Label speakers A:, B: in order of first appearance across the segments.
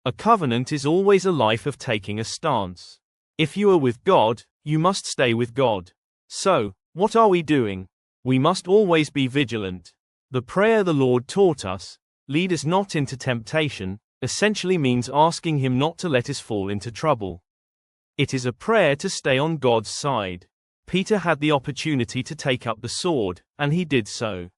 A: A covenant is always a life of taking a stance. If you are with God, you must stay with God. So, what are we doing? We must always be vigilant. The prayer the Lord taught us, "Lead us not into temptation," essentially means asking Him not to let us fall into trouble. It is a prayer to stay on God's side. Peter had the opportunity to take up the sword, and he did so.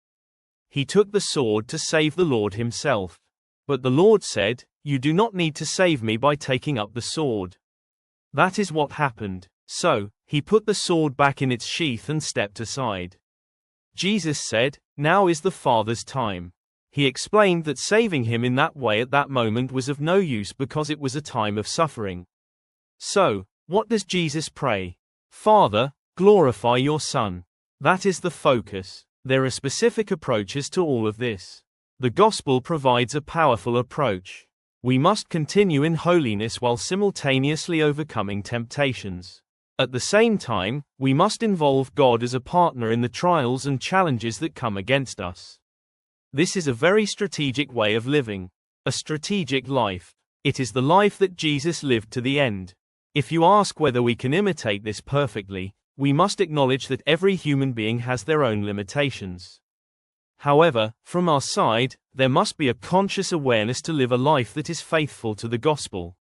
A: He took the sword to save the Lord himself. But the Lord said, "You do not need to save me by taking up the sword." That is what happened. So, he put the sword back in its sheath and stepped aside. Jesus said, "Now is the Father's time." He explained that saving him in that way at that moment was of no use because it was a time of suffering. So, what does Jesus pray? "Father, glorify your Son." That is the focus. There are specific approaches to all of this. The gospel provides a powerful approach. We must continue in holiness while simultaneously overcoming temptations. At the same time, we must involve God as a partner in the trials and challenges that come against us. This is a very strategic way of living. A strategic life. It is the life that Jesus lived to the end. If you ask whether we can imitate this perfectly, we must acknowledge that every human being has their own limitations. However, from our side, there must be a conscious awareness to live a life that is faithful to the gospel.